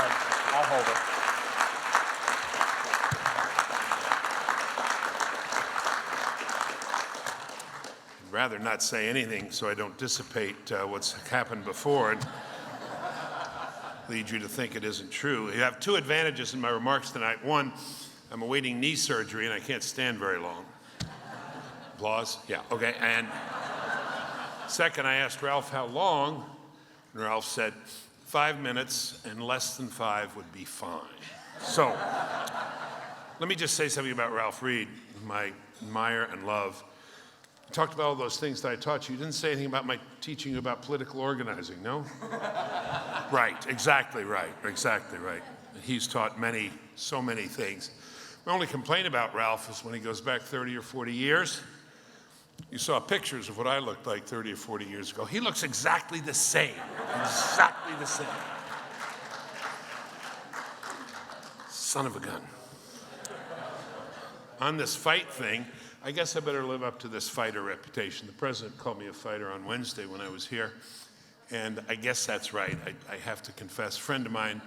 I'll hold it. I'd rather not say anything so I don't dissipate what's happened before and lead you to think it isn't true. You have two advantages in my remarks tonight. One, I'm awaiting knee surgery and I can't stand very long. Applause? Yeah, okay. And second, I asked Ralph how long, and Ralph said 5 minutes and less than 5 would be fine. So, let me just say something about Ralph Reed, whom I admire and love. You talked about all those things that I taught you. You didn't say anything about my teaching you about political organizing, no? Right, exactly right. He's taught so many things. My only complaint about Ralph is when he goes back 30 or 40 years. You saw pictures of what I looked like 30 or 40 years ago. He looks exactly the same. Exactly the same. Son of a gun. On this fight thing, I guess I better live up to this fighter reputation. The president called me a fighter on Wednesday when I was here, and I guess that's right. I have to confess, a friend of mine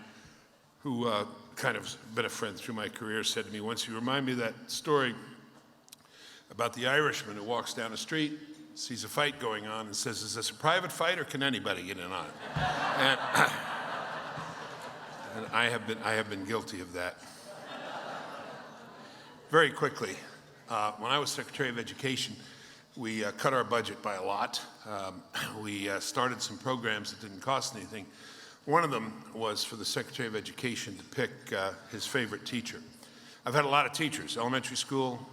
who kind of been a friend through my career said to me once, "You remind me of that story about the Irishman who walks down the street, sees a fight going on, and says, 'Is this a private fight or can anybody get in on it?'" And I have been guilty of that. Very quickly, when I was Secretary of Education, we cut our budget by a lot. We started some programs that didn't cost anything. One of them was for the Secretary of Education to pick his favorite teacher. I've had a lot of teachers, elementary school,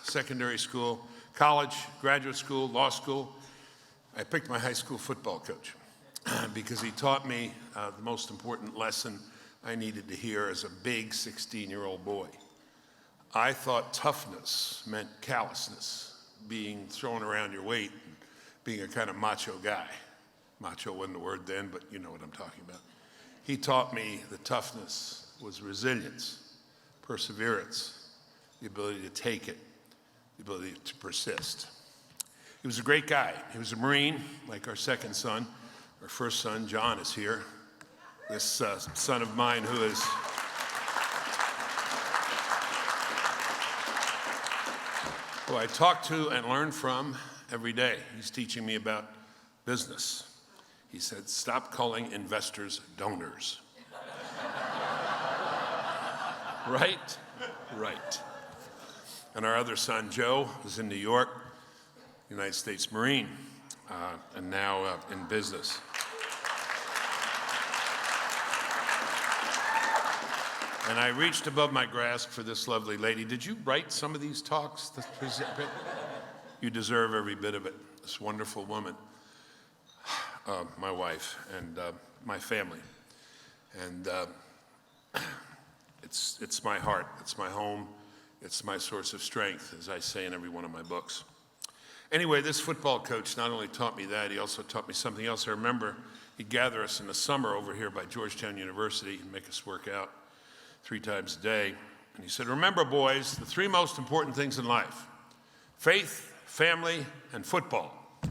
secondary school, college, graduate school, law school. I picked my high school football coach because he taught me the most important lesson I needed to hear as a big 16-year-old boy. I thought toughness meant callousness, being thrown around your weight, and being a kind of macho guy. Macho wasn't the word then, but you know what I'm talking about. He taught me that toughness was resilience, perseverance, the ability to take it, the ability to persist. He was a great guy. He was a Marine, like our second son. Our first son, John, is here. This son of mine who I talk to and learn from every day. He's teaching me about business. He said, "Stop calling investors donors." Right? Right. And our other son, Joe, is in New York, United States Marine, and now in business. And I reached above my grasp for this lovely lady. Did you write some of these talks? You deserve every bit of it. This wonderful woman, my wife, and my family. And it's my heart, it's my home, it's my source of strength, as I say in every one of my books. Anyway, this football coach not only taught me that, he also taught me something else. I remember he'd gather us in the summer over here by Georgetown University and make us work out 3 times a day. And he said, "Remember, boys, the 3 most important things in life: faith, family, and football."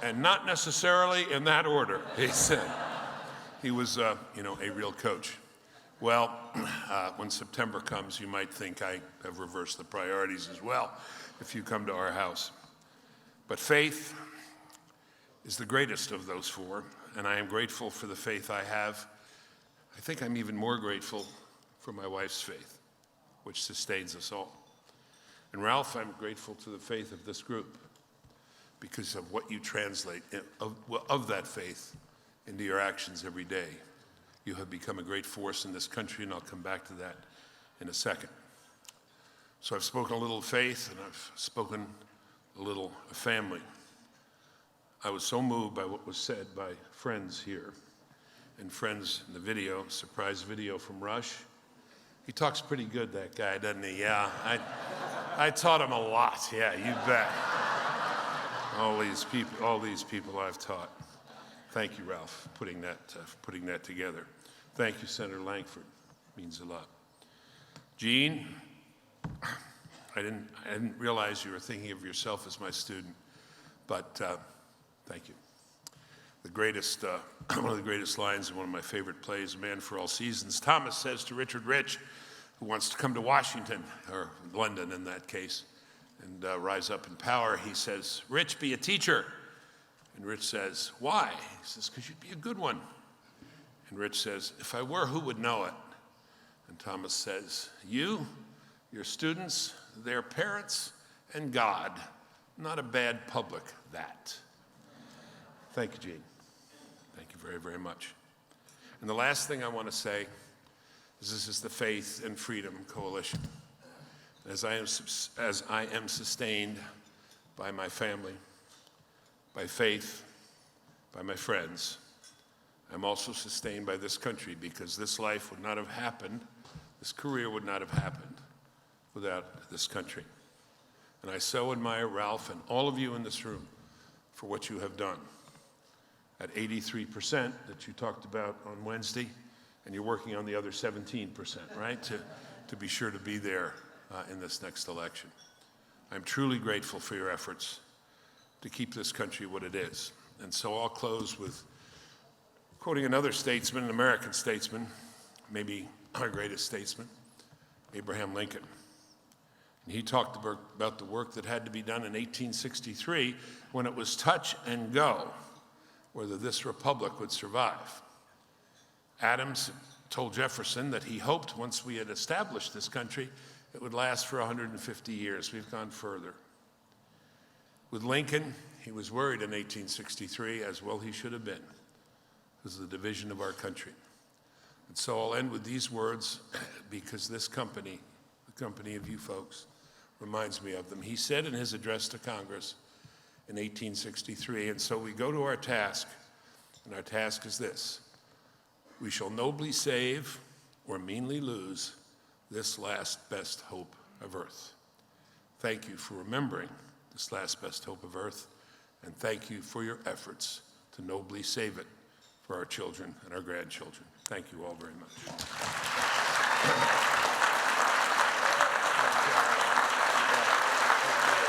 And not necessarily in that order, he said. He was, a real coach. Well, when September comes, you might think I have reversed the priorities as well if you come to our house. But faith is the greatest of those 4, and I am grateful for the faith I have. I think I'm even more grateful for my wife's faith, which sustains us all. And Ralph, I'm grateful to the faith of this group because of what you translate of that faith into your actions every day. You have become a great force in this country, and I'll come back to that in a second. So I've spoken a little of faith, and I've spoken a little of family. I was so moved by what was said by friends here and friends in the video, surprise video from Rush. He talks pretty good, that guy, doesn't he? Yeah, I taught him a lot. Yeah, you bet. All these people I've taught. Thank you, Ralph, putting that together. Thank you, Senator Langford. Means a lot. Gene, I didn't realize you were thinking of yourself as my student, but thank you. one of the greatest lines in one of my favorite plays, A Man for All Seasons. Thomas says to Richard Rich, who wants to come to Washington, or London in that case, and rise up in power, he says, "Rich, be a teacher." And Rich says, "Why?" He says, "Because you'd be a good one." And Rich says, "If I were, who would know it?" And Thomas says, "You, your students, their parents, and God. Not a bad public, that." Thank you, Gene. Thank you very, very much. And the last thing I want to say is this is the Faith and Freedom Coalition. As I am sustained by my family, by faith, by my friends, I'm also sustained by this country, because this life would not have happened, this career would not have happened without this country. And I so admire Ralph and all of you in this room for what you have done. At 83% that you talked about on Wednesday, and you're working on the other 17%, right, to be sure to be there in this next election. I'm truly grateful for your efforts to keep this country what it is. And so I'll close with quoting another statesman, an American statesman, maybe our greatest statesman, Abraham Lincoln. And he talked about the work that had to be done in 1863 when it was touch and go whether this republic would survive. Adams told Jefferson that he hoped once we had established this country, it would last for 150 years. We've gone further. With Lincoln, he was worried in 1863, as well he should have been, because of the division of our country. And so I'll end with these words, because this company, the company of you folks, reminds me of them. He said in his address to Congress in 1863, and so we go to our task, and our task is this: we shall nobly save or meanly lose this last best hope of earth. Thank you for remembering this last best hope of earth, and thank you for your efforts to nobly save it for our children and our grandchildren. Thank you all very much.